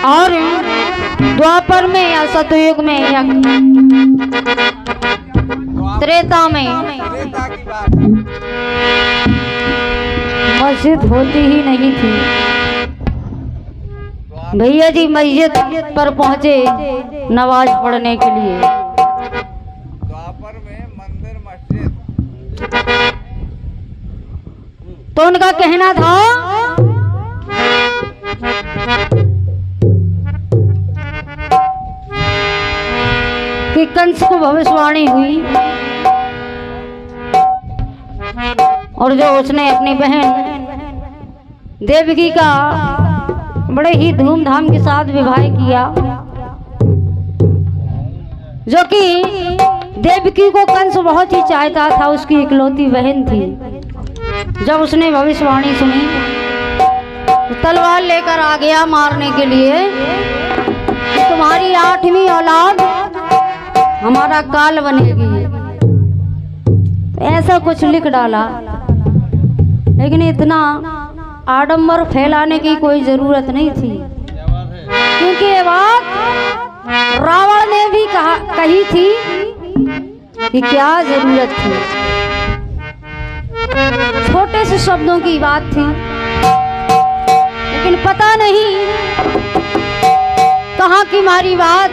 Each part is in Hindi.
और द्वापर में या सतयुग में या त्रेता में मस्जिद होती ही नहीं थी। भैया जी मस्जिद पर पहुंचे नमाज पढ़ने के लिए। द्वापर में मंदिर मस्जिद, तो उनका कहना था कि कंस को भविष्यवाणी हुई और जो उसने अपनी बहन देवकी का बड़े ही धूमधाम के साथ विवाह किया, जो कि देवकी को कंस बहुत ही चाहता था, उसकी इकलौती बहन थी। जब उसने भविष्यवाणी सुनी तो तलवार लेकर आ गया मारने के लिए। तुम्हारी 8वीं औलाद हमारा काल बनेगी, ऐसा कुछ लिख डाला। लेकिन इतना आडंबर फैलाने की कोई जरूरत नहीं थी, क्योंकि ये बात रावण ने भी कही थी कि क्या जरूरत थी। छोटे से शब्दों की बात थी, लेकिन पता नहीं कहाँ की मारी बात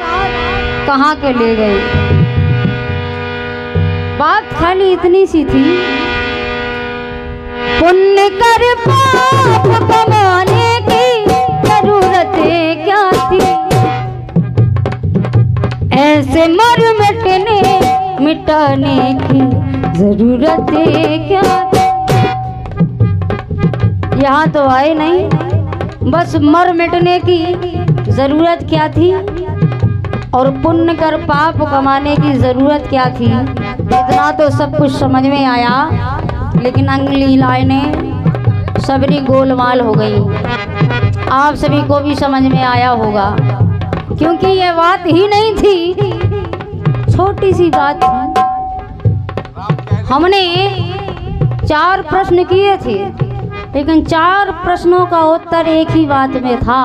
कहाँ के ले गई। बात खाली इतनी सी थी, पुण्य कर पाप कमाने की जरूरत क्या थी, ऐसे मर मिटाने की जरूरत क्या थी। यहाँ तो आए नहीं, बस मर मिटने की जरूरत क्या थी और पुण्य कर पाप कमाने की जरूरत क्या थी। इतना तो सब कुछ समझ में आया, लेकिन अंगली लाइनें सबरी गोलमाल हो गई। आप सभी को भी समझ में आया होगा, क्योंकि ये बात ही नहीं थी, छोटी सी बात थी। हमने 4 प्रश्न किए थे, लेकिन 4 प्रश्नों का उत्तर एक ही बात में था।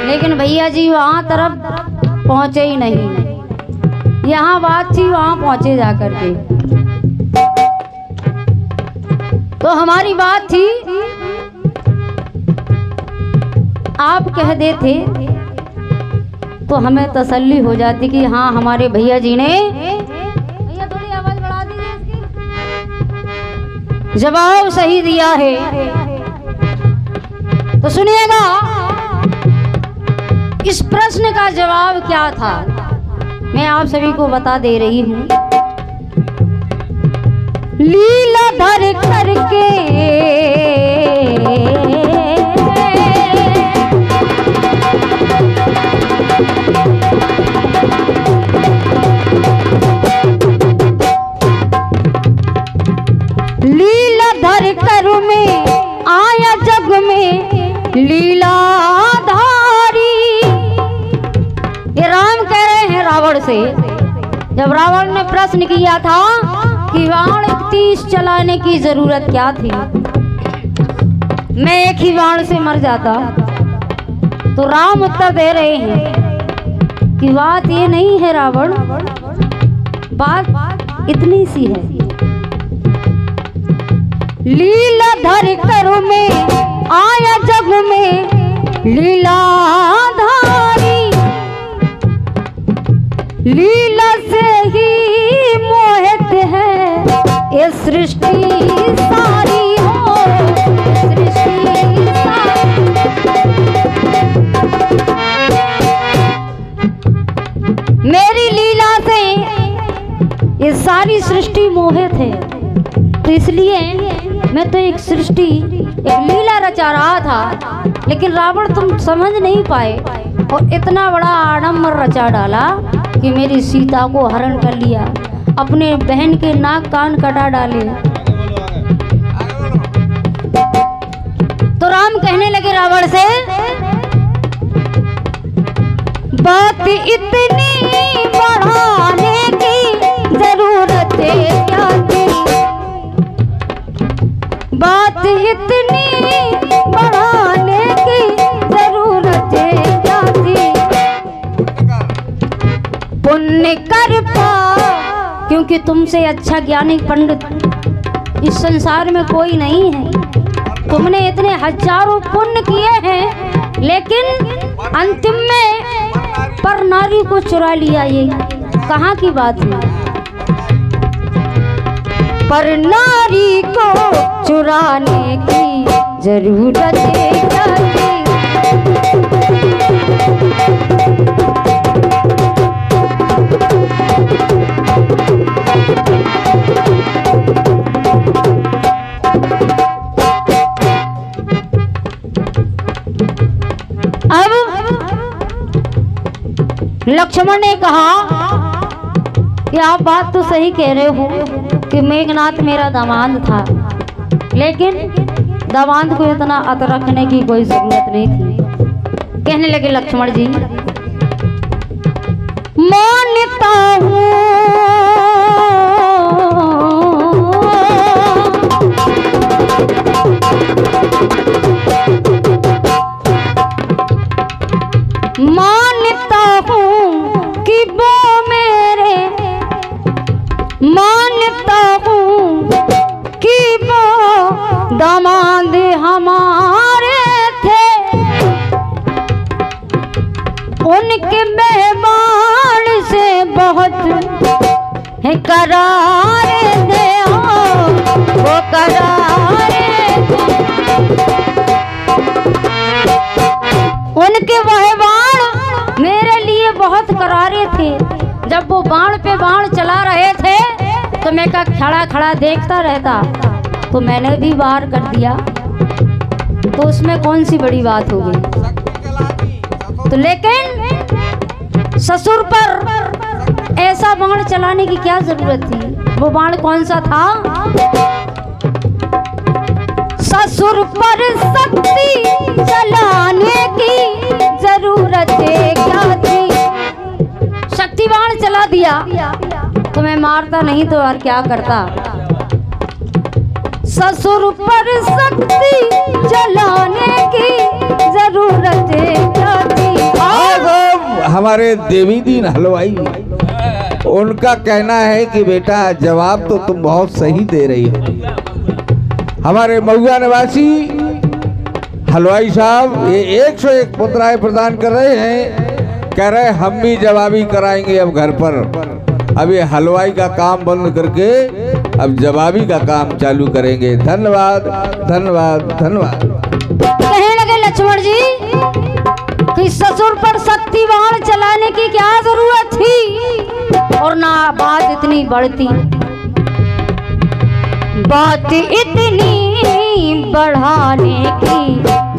लेकिन भैया जी वहाँ तरफ पहुँचे ही नहीं। यहाँ बात थी, वहाँ पहुँचे जाकर के। तो हमारी बात थी, आप कह देते तो हमें तसल्ली हो जाती कि हाँ हमारे भैया जी ने, भैया थोड़ी आवाज बढ़ा दीजिए इसकी, जवाब सही दिया है। तो सुनिएगा इस प्रश्न का जवाब क्या था, मैं आप सभी को बता दे रही हूँ। लीला धर करके लीला धर कर में आया जग में लीलाधारी। ये राम कह रहे हैं रावण से। जब रावण ने प्रश्न किया था कि बाण 30 चलाने की जरूरत क्या थी, मैं एक ही बाण से मर जाता, तो राम उत्तर दे रहे हैं कि बात ये नहीं है रावण, बात इतनी सी है। लीलाधर कर में आया जग में लीलाधारी, लीला से ही मोहित है ये सृष्टि सारी हो, सृष्टि सारी। मेरी लीला से ये सारी सृष्टि मोहित है, तो इसलिए मैं तो एक सृष्टि, एक लीला रचा रहा था, लेकिन रावण तुम समझ नहीं पाए और इतना बड़ा आडंबर रचा डाला कि मेरी सीता को हरण कर लिया, अपने बहन के नाक कान कटा डाले। तो राम कहने लगे रावण से, बात इतनी बढ़ाने की जरूरत क्या थी, बात इतनी बढ़ाने की जरूरत पुण्य कर पाओ, क्योंकि तुमसे अच्छा ज्ञानी पंडित इस संसार में कोई नहीं है। तुमने इतने हजारों पुण्य किए हैं, लेकिन अंतिम में पर नारी को चुरा लिया। ये कहाँ की बात है? पर नारी को चुराने की जरूरत क्या थी? लक्ष्मण ने कहा कि आप बात तो सही कह रहे हो कि मेघनाथ मेरा दामाद था, लेकिन दामाद को इतना अत रखने की कोई जरूरत नहीं थी। कहने लगे लक्ष्मण जी, मानता हूँ दामाद हमारे थे, उनके मेहमान से बहुत है करारे थे, वो करारे उनके वह बाण मेरे लिए बहुत करारे थे। जब वो बाण पे बाण चला रहे थे तो मैं का खड़ा खड़ा देखता रहता, तो मैंने भी वार कर दिया, तो उसमें कौन सी बड़ी बात हो गई? तो लेकिन ससुर पर ऐसा बाण चलाने की क्या जरूरत थी? वो बाण कौन सा था? ससुर पर शक्ति चलाने की जरूरत क्या थी? शक्ति बाण चला दिया तो मैं मारता नहीं तो और क्या करता? ससुर पर शक्ति चलाने की जरूरत क्या थी? हमारे देवी दीन हलवाई, उनका कहना है कि बेटा जवाब तो तुम बहुत सही दे रही हो। हमारे महुआ निवासी हलवाई साहब ये 101 मुद्राएं प्रदान कर रहे हैं, कह रहे हम भी जवाबी कराएंगे अब घर पर। अब ये हलवाई का काम बंद करके अब जवाबी का काम चालू करेंगे। धन्यवाद धन्यवाद धन्यवाद। कहने लगे लक्ष्मण जी कि ससुर पर शक्ति बाण चलाने की क्या जरूरत थी, और ना बात इतनी बढ़ती, बात इतनी बढ़ाने की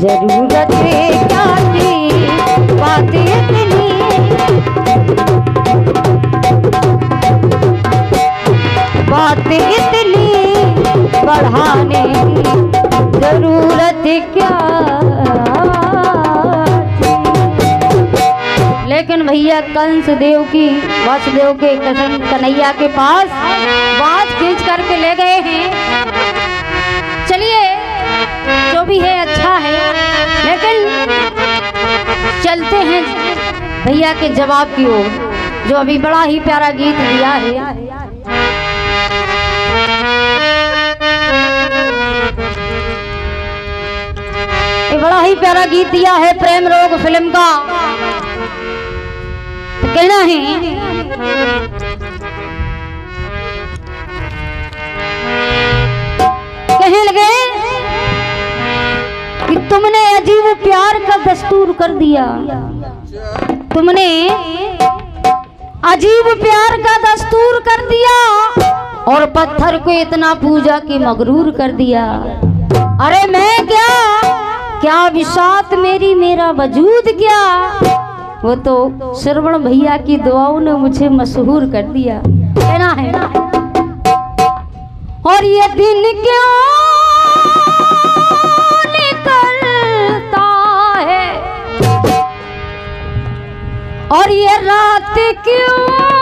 जरूरत क्या थी? बात इतनी बात इतनी बढ़ाने की जरूरत क्या थी? लेकिन भैया कंस देव की वासुदेव के कृष्ण कन्हैया के पास बात खींच करके ले गए हैं। चलिए जो भी है अच्छा है, लेकिन चलते हैं भैया के जवाब की ओर, जो अभी बड़ा ही प्यारा गीत दिया है। बड़ा ही प्यारा गीत दिया है प्रेम रोग फिल्म का। तो कहना है, कहने लगे कि तुमने अजीब प्यार का दस्तूर कर दिया, तुमने अजीब प्यार का दस्तूर कर दिया, और पत्थर को इतना पूजा के मगरूर कर दिया। अरे मैं क्या विसात मेरी, मेरा वजूद क्या, वो तो श्रवण भैया की दुआओं ने मुझे मशहूर कर दिया। कहना है, और ये दिन क्यों निकलता है, और ये रात क्यों